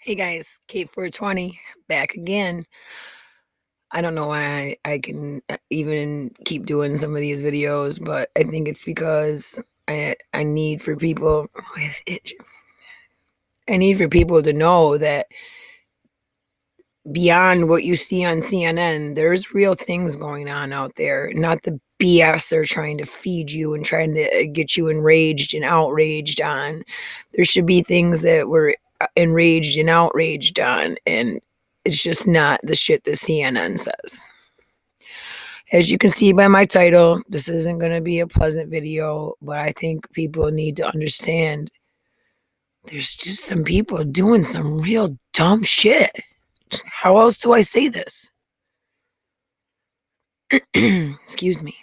Hey guys, Kate 420 back again. I don't know why I can even keep doing some of these videos, but I think it's because I need for people I need for people to know that beyond what you see on CNN, there's real things going on out there, not the BS they're trying to feed you and trying to get you enraged and outraged on. There should be things that we're enraged and outraged on, and it's just not the shit that CNN says. As you can see by my title, this isn't going to be a pleasant video, but I think people need to understand there's just some people doing some real dumb shit. How else do I say this? Excuse me.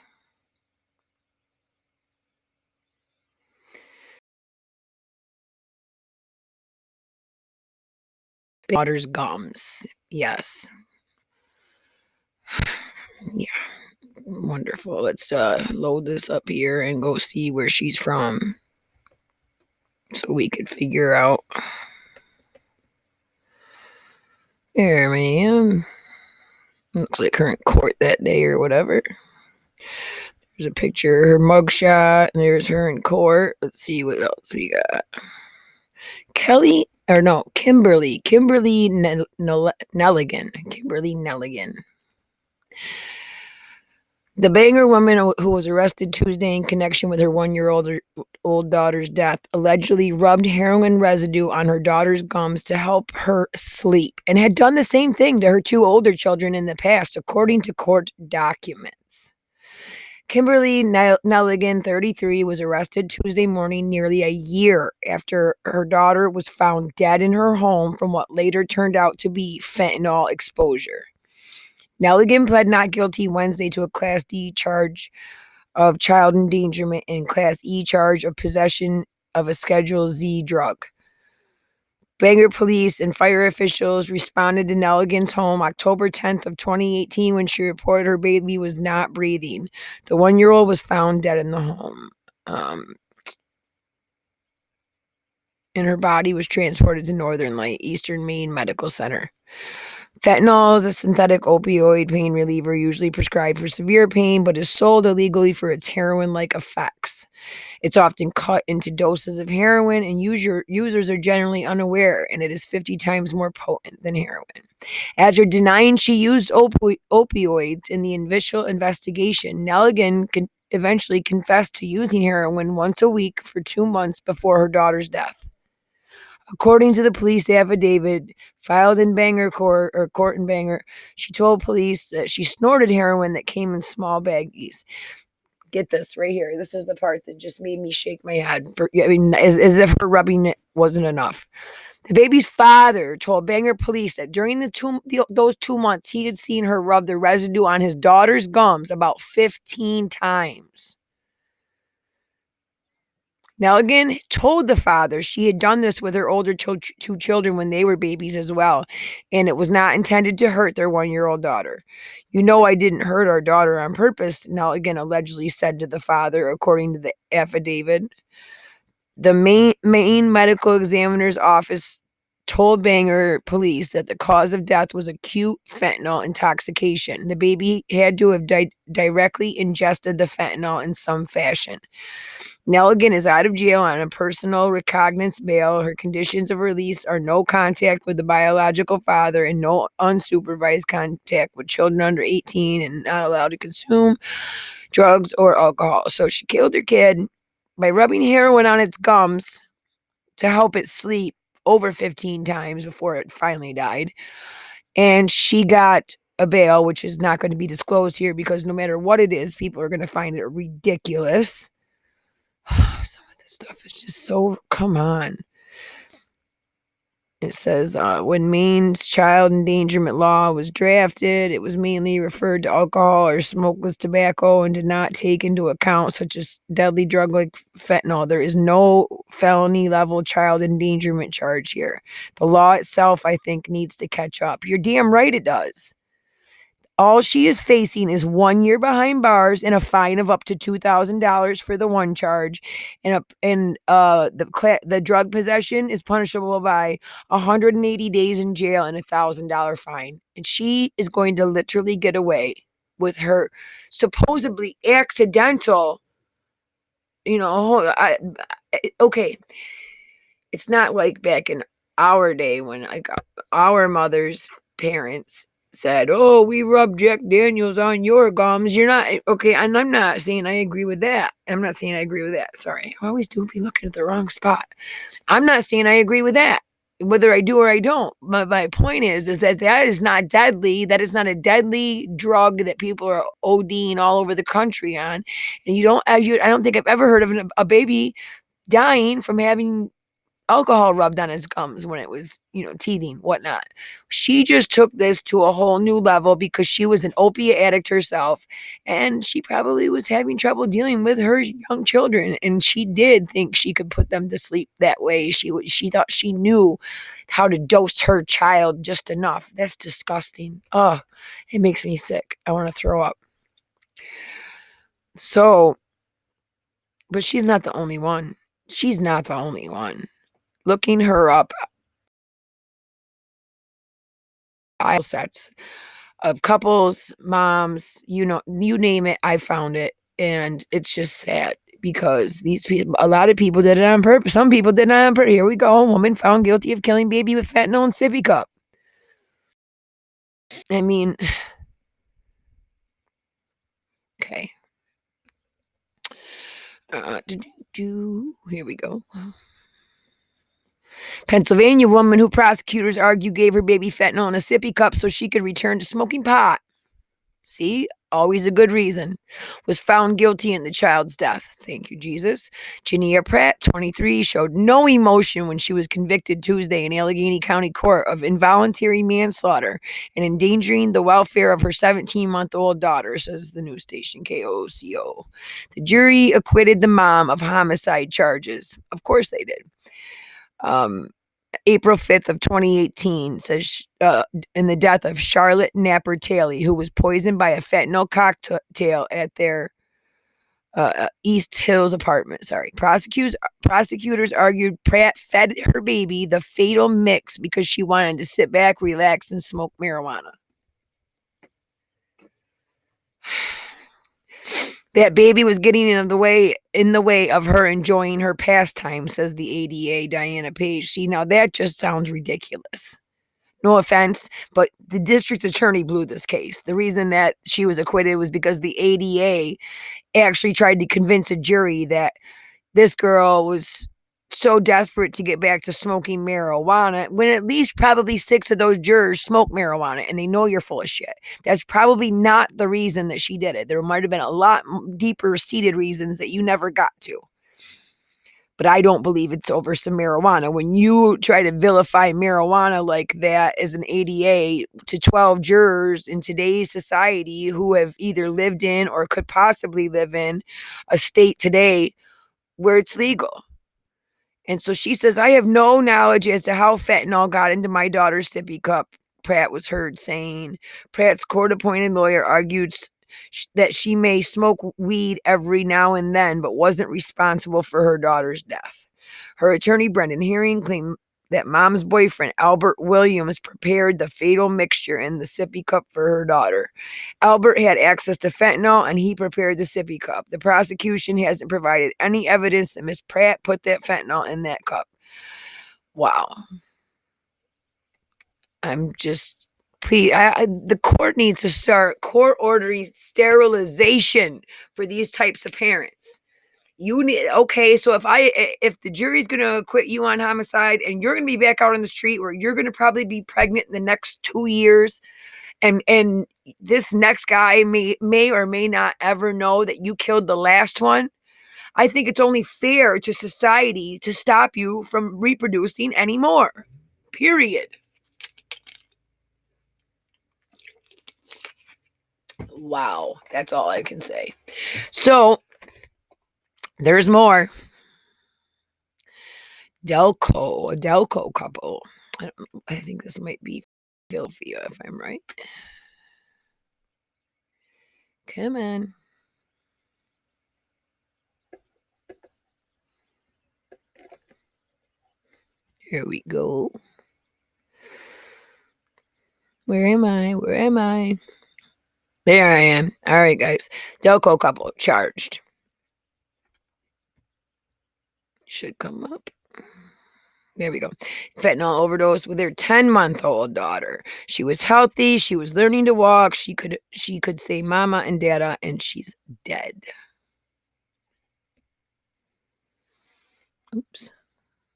Daughter's gums. Yes. Yeah. Wonderful. Let's load this up here and go see where she's from so we could figure out. There, ma'am. Looks like her in court that day or whatever. There's a picture of her mugshot, and there's her in court. Let's see what else we got. Kimberly Nelligan. Kimberly Nelligan. The Bangor woman who was arrested Tuesday in connection with her 1-year-old daughter's death allegedly rubbed heroin residue on her daughter's gums to help her sleep and had done the same thing to her 2 older children in the past, according to court documents. Kimberly Nelligan, 33, was arrested Tuesday morning nearly a year after her daughter was found dead in her home from what later turned out to be fentanyl exposure. Nelligan pled not guilty Wednesday to a Class D charge of child endangerment and Class E charge of possession of a Schedule Z drug. Bangor police and fire officials responded to Nelligan's home October 10th of 2018 when she reported her baby was not breathing. The 1-year-old was found dead in the home. And her body was transported to Northern Light Eastern Maine Medical Center. Fentanyl is a synthetic opioid pain reliever usually prescribed for severe pain, but is sold illegally for its heroin-like effects. It's often cut into doses of heroin, and users are generally unaware, and it is 50 times more potent than heroin. After denying she used opioids in the initial investigation, Nelligan eventually confessed to using heroin once a week for 2 months before her daughter's death. According to the police affidavit filed in Bangor court in Bangor, she told police that she snorted heroin that came in small baggies. Get this right here. This is the part that just made me shake my head. As if her rubbing it wasn't enough. The baby's father told Bangor police that during those 2 months, he had seen her rub the residue on his daughter's gums about 15 times. Nelligan told the father she had done this with her older 2 children when they were babies as well, and it was not intended to hurt their 1-year-old daughter. "You know I didn't hurt our daughter on purpose," Nelligan allegedly said to the father, according to the affidavit. The Maine Medical Examiner's Office told Bangor police that the cause of death was acute fentanyl intoxication. The baby had to have directly ingested the fentanyl in some fashion. Nelligan is out of jail on a personal recognizance bail. Her conditions of release are no contact with the biological father and no unsupervised contact with children under 18 and not allowed to consume drugs or alcohol. So she killed her kid by rubbing heroin on its gums to help it sleep over 15 times before it finally died. And she got a bail, which is not going to be disclosed here because no matter what it is, people are going to find it ridiculous. Some of this stuff is just so, come on. It says, when Maine's child endangerment law was drafted, it was mainly referred to alcohol or smokeless tobacco and did not take into account such a deadly drug like fentanyl. There is no felony level child endangerment charge here. The law itself, I think, needs to catch up. You're damn right it does. All she is facing is 1 year behind bars and a fine of up to $2,000 for the one charge, the drug possession is punishable by 180 days in jail and $1,000 fine. And she is going to literally get away with her supposedly accidental, okay, it's not like back in our day when our mother's parents said, "Oh, we rub Jack Daniels on your gums." You're not okay, and I'm not saying I agree with that. I'm not saying I agree with that. Sorry, I always do be looking at the wrong spot. I'm not saying I agree with that, whether I do or I don't. My point is that is not deadly. That is not a deadly drug that people are ODing all over the country on. And I don't think I've ever heard of a baby dying from having alcohol rubbed on his gums when it was, teething, whatnot. She just took this to a whole new level because she was an opiate addict herself, and she probably was having trouble dealing with her young children, and she did think she could put them to sleep that way. She thought she knew how to dose her child just enough. That's disgusting. Oh, it makes me sick. I want to throw up. So, but she's not the only one. She's not the only one. Looking her up, aisle sets of couples, moms, you name it, I found it. And it's just sad because these people, a lot of people did it on purpose. Some people did it on purpose. Here we go. Woman found guilty of killing baby with fentanyl and sippy cup. I mean, okay. Here we go. Pennsylvania woman who prosecutors argue gave her baby fentanyl in a sippy cup so she could return to smoking pot. See, always a good reason. Was found guilty in the child's death. Thank you, Jesus. Jania Pratt, 23, showed no emotion when she was convicted Tuesday in Allegheny County Court of involuntary manslaughter and endangering the welfare of her 17-month-old daughter, says the news station KOCO. The jury acquitted the mom of homicide charges. Of course they did. April 5th of 2018 says in the death of Charlotte Napper-Taley, who was poisoned by a fentanyl cocktail at their East Hills apartment. Sorry. Prosecutors argued Pratt fed her baby the fatal mix because she wanted to sit back, relax, and smoke marijuana. That baby was getting in the way of her enjoying her pastime, says the ADA, Diana Page. See, now that just sounds ridiculous. No offense, but the district attorney blew this case. The reason that she was acquitted was because the ADA actually tried to convince a jury that this girl was so desperate to get back to smoking marijuana when at least probably 6 of those jurors smoke marijuana and they know you're full of shit. That's probably not the reason that she did it. There might have been a lot deeper seated reasons that you never got to. But I don't believe it's over some marijuana. When you try to vilify marijuana like that as an ADA to 12 jurors in today's society who have either lived in or could possibly live in a state today where it's legal. And so she says, I have no knowledge as to how fentanyl got into my daughter's sippy cup, Pratt was heard saying. Pratt's court-appointed lawyer argued that she may smoke weed every now and then, but wasn't responsible for her daughter's death. Her attorney, Brendan Herring, claimed that mom's boyfriend, Albert Williams, prepared the fatal mixture in the sippy cup for her daughter. Albert had access to fentanyl, and he prepared the sippy cup. The prosecution hasn't provided any evidence that Miss Pratt put that fentanyl in that cup. Wow. I'm just... Please, the court needs to start court ordering sterilization for these types of parents. You need, okay, so if the jury's going to acquit you on homicide and you're going to be back out on the street where you're going to probably be pregnant in the next 2 years, and this next guy may or may not ever know that you killed the last one, I think it's only fair to society to stop you from reproducing anymore. Period. Wow, that's all I can say. So there's more. A Delco couple. I think this might be Philadelphia, if I'm right. Come on. Here we go. Where am I? Where am I? There I am. All right, guys. Delco couple charged. Should come up. There we go. Fentanyl overdose with their 10-month-old daughter. She was healthy. She was learning to walk. She could say mama and dada, and she's dead. Oops.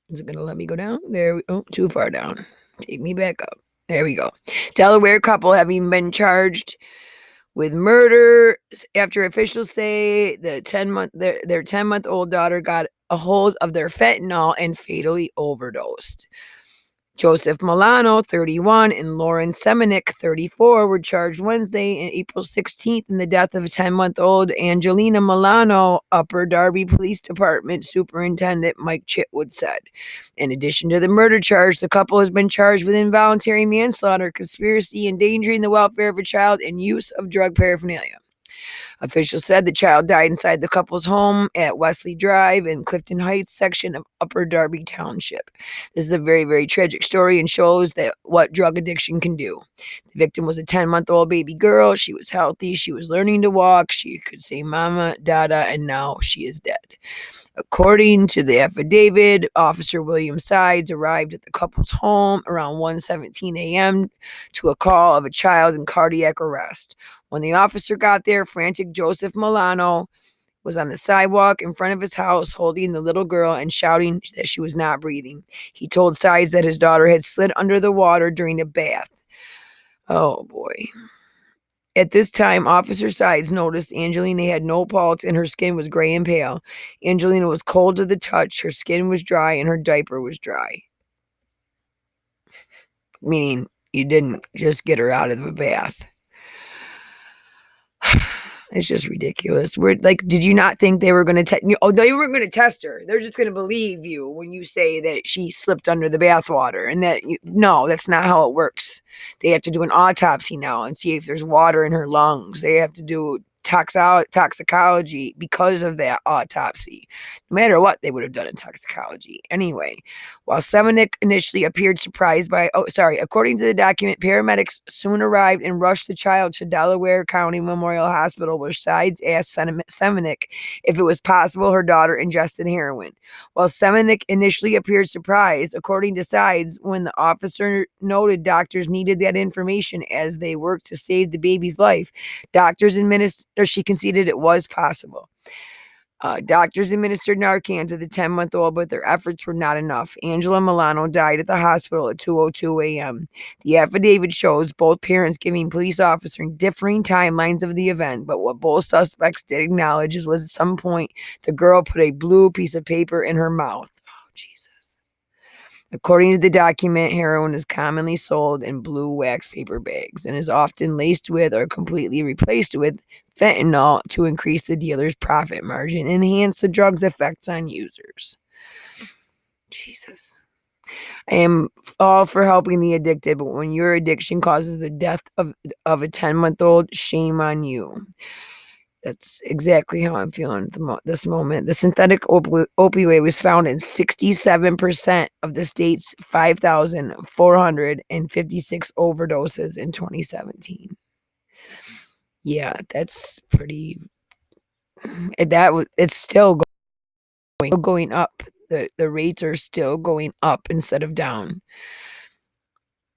Is it gonna let me go down? There we oh, too far down. Take me back up. There we go. Delaware couple having been charged with murder after officials say their 10-month-old daughter got a hold of their fentanyl and fatally overdosed. Joseph Milano, 31, and Lauren Semenik, 34, were charged Wednesday and April 16th in the death of 10-month-old Angelina Milano, Upper Darby Police Department Superintendent Mike Chitwood said. In addition to the murder charge, the couple has been charged with involuntary manslaughter, conspiracy, endangering the welfare of a child, and use of drug paraphernalia. Officials said the child died inside the couple's home at Wesley Drive in Clifton Heights section of Upper Darby Township. This is a very, very tragic story and shows that what drug addiction can do. The victim was a 10-month-old baby girl. She was healthy. She was learning to walk. She could say mama, dada, and now she is dead. According to the affidavit, Officer William Sides arrived at the couple's home around 1:17 a.m. to a call of a child in cardiac arrest. When the officer got there, frantic Joseph Milano was on the sidewalk in front of his house holding the little girl and shouting that she was not breathing. He told Sides that his daughter had slid under the water during a bath. Oh boy. At this time, Officer Sides noticed Angelina had no pulse and her skin was gray and pale. Angelina was cold to the touch, her skin was dry, and her diaper was dry. Meaning, you didn't just get her out of the bath. It's just ridiculous. We're like, did you not think they were going to test? Oh, they weren't going to test her. They're just going to believe you when you say that she slipped under the bathwater, and no, that's not how it works. They have to do an autopsy now and see if there's water in her lungs. They have to do toxicology because of that autopsy. No matter what, they would have done in toxicology. Anyway, while Semenik initially appeared surprised according to the document, paramedics soon arrived and rushed the child to Delaware County Memorial Hospital, where Sides asked Semenik if it was possible her daughter ingested heroin. While Semenik initially appeared surprised, according to Sides, when the officer noted doctors needed that information as they worked to save the baby's life, she conceded it was possible. Doctors administered Narcan to the 10-month-old, but their efforts were not enough. Angela Milano died at the hospital at 2:02 a.m. The affidavit shows both parents giving police officers differing timelines of the event, but what both suspects did acknowledge was at some point the girl put a blue piece of paper in her mouth. Oh, Jesus. According to the document, heroin is commonly sold in blue wax paper bags and is often laced with or completely replaced with fentanyl to increase the dealer's profit margin and enhance the drug's effects on users. Jesus. I am all for helping the addicted, but when your addiction causes the death of a 10-month-old, shame on you. That's exactly how I'm feeling at this moment. The synthetic opioid was found in 67% of the state's 5,456 overdoses in 2017. Yeah, that's pretty. It's still going up. The rates are still going up instead of down.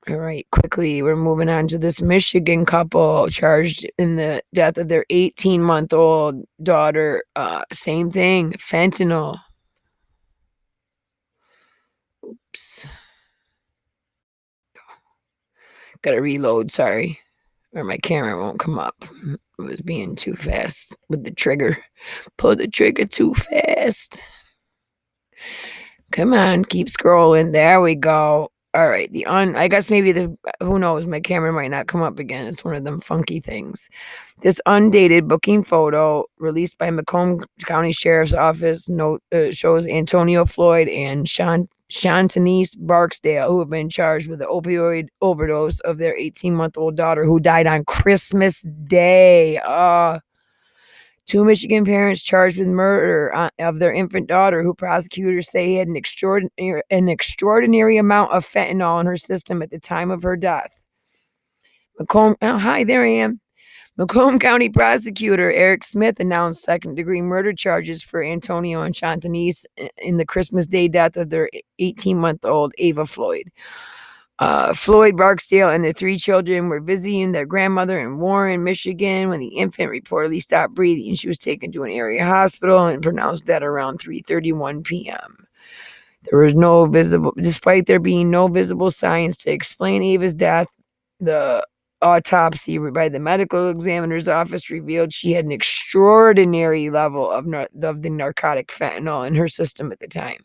All right, quickly, we're moving on to this Michigan couple charged in the death of their 18-month-old daughter. Same thing, fentanyl. Oops. Gotta reload, sorry. Or my camera won't come up. It was being too fast with the trigger. Pull the trigger too fast. Come on, keep scrolling. There we go. All right, I guess maybe who knows, my camera might not come up again. It's one of them funky things. This undated booking photo released by Macomb County Sheriff's Office shows Antonio Floyd and Sean Shantanese Barksdale, who have been charged with the opioid overdose of their 18-month-old daughter who died on Christmas Day. Two Michigan parents charged with murder of their infant daughter, who prosecutors say had an extraordinary amount of fentanyl in her system at the time of her death. Hi, there I am. Macomb County prosecutor Eric Smith announced second-degree murder charges for Antonio and Shantanese in the Christmas Day death of their 18-month-old Ava Floyd. Floyd Barksdale and their three children were visiting their grandmother in Warren, Michigan, when the infant reportedly stopped breathing. She was taken to an area hospital and pronounced dead around 3:31 p.m. Despite there being no visible signs to explain Ava's death, the autopsy by the medical examiner's office revealed she had an extraordinary level of the narcotic fentanyl in her system at the time.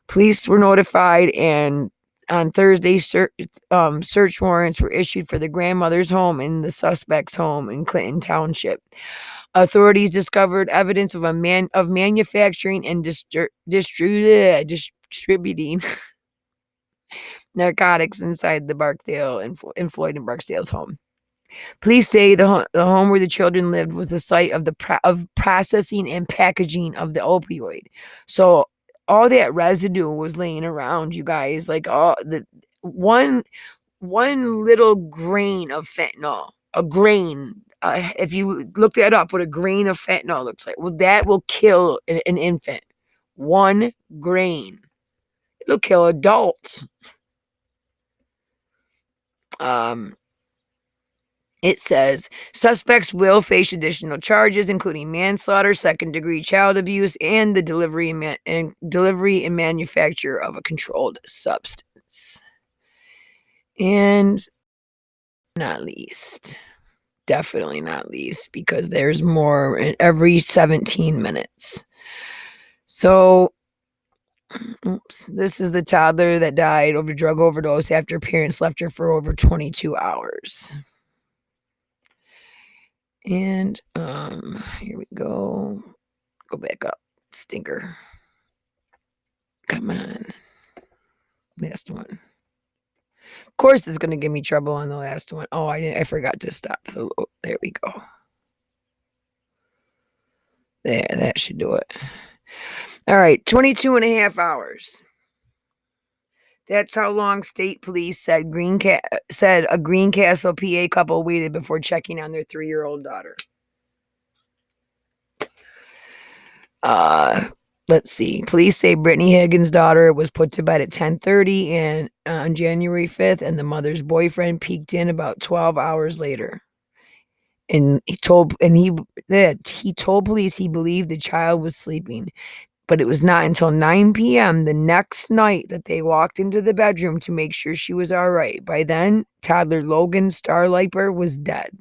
Police were notified, and on Thursday, search warrants were issued for the grandmother's home and the suspect's home in Clinton Township. Authorities discovered evidence of manufacturing and distributing narcotics inside the Barksdale and Floyd and Barksdale's home. Police say the home where the children lived was the site of of processing and packaging of the opioid. So all that residue was laying around, you guys. Like all the one little grain of fentanyl, a grain. If you look that up, what a grain of fentanyl looks like, well, that will kill an infant. 1 grain. It'll kill adults. It says suspects will face additional charges, including manslaughter, second-degree child abuse, and the delivery and manufacture of a controlled substance. And not least, definitely not least, because there's more in every 17 minutes. So, this is the toddler that died of a drug overdose after parents left her for over 22 hours. And here we go. Go back up. Stinker. Come on. Last one. Of course, it's gonna give me trouble on the last one. Oh, I forgot to stop. There we go. There, that should do it. All right, 22 and a half hours. That's how long state police said a Greencastle, PA couple waited before checking on their 3-year-old daughter. Let's see. Police say Brittany Higgins' daughter was put to bed at 10:30 and on January 5th, and the mother's boyfriend peeked in about 12 hours later. And he told police he believed the child was sleeping, but it was not until 9 p.m. the next night that they walked into the bedroom to make sure she was all right. By then, toddler Logan Starliper was dead.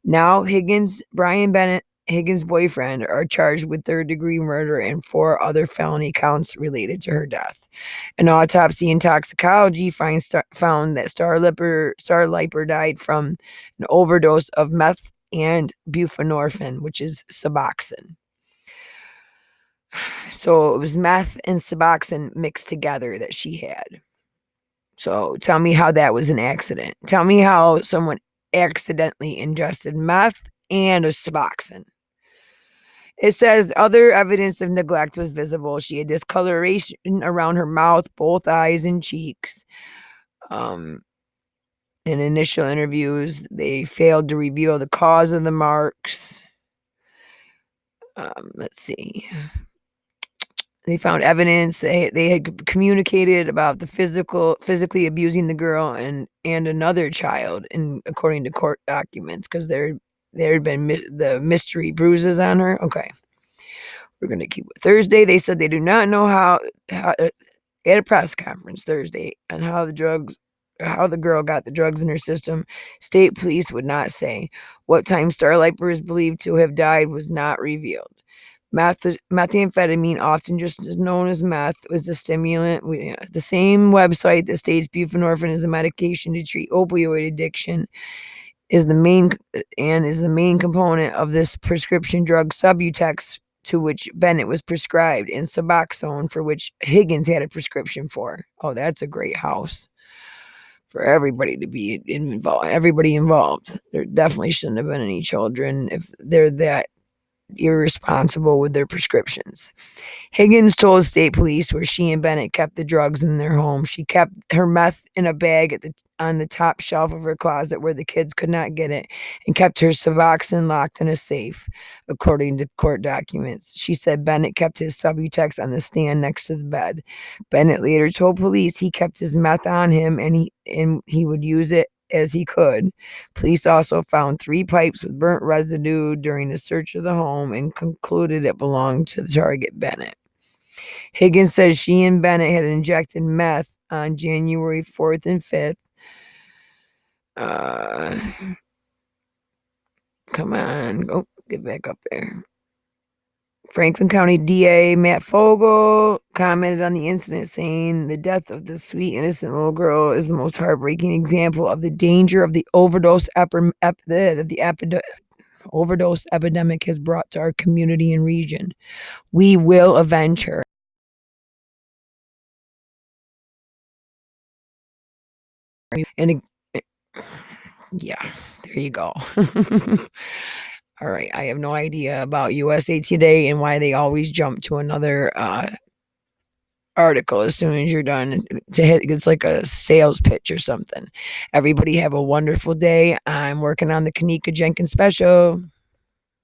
Now Brian Bennett, Higgins' boyfriend, are charged with 3rd-degree murder and 4 other felony counts related to her death. An autopsy and toxicology found that Starliper died from an overdose of meth and buprenorphine, which is Suboxone. So it was meth and Suboxone mixed together that she had. So tell me how that was an accident. Tell me how someone accidentally ingested meth and a Suboxone. It says other evidence of neglect was visible. She had discoloration around her mouth, both eyes, and cheeks. In initial interviews, they failed to reveal the cause of the marks. Let's see. They found evidence. They had communicated about the physically abusing the girl and another child, according to court documents, because there had been the mystery bruises on her. Okay. We're going to keep it. Thursday, they said they do not know how at a press conference Thursday on how the girl got the drugs in her system. State police would not say. What time Starliper is believed to have died was not revealed. Methamphetamine, often just known as meth, was a stimulant. The same website that states buprenorphine is a medication to treat opioid addiction is the main component of this prescription drug Subutex to which Bennett was prescribed, and Suboxone, for which Higgins had a prescription for. Oh, that's a great house for everybody to be involved. Everybody involved. There definitely shouldn't have been any children if they're that irresponsible with their prescriptions. Higgins told state police where she and Bennett kept the drugs in their home. She kept her meth in a bag on the top shelf of her closet where the kids could not get it, and kept her Suboxone locked in a safe, according to court documents. She said Bennett kept his Subutex on the stand next to the bed. Bennett later told police he kept his meth on him and he would use it as he could. Police also found 3 pipes with burnt residue during the search of the home and concluded it belonged to the target, Bennett. Higgins says she and Bennett had injected meth on January 4th and 5th. Uh, Come on. Go get back up there. Franklin County DA Matt Fogel commented on the incident, saying the death of the sweet, innocent little girl is the most heartbreaking example of the danger of the overdose overdose epidemic has brought to our community and region. We will avenge her. And yeah, there you go. All right, I have no idea about USA Today and why they always jump to another article as soon as you're done to hit. It's like a sales pitch or something. Everybody have a wonderful day. I'm working on the Kanika Jenkins special.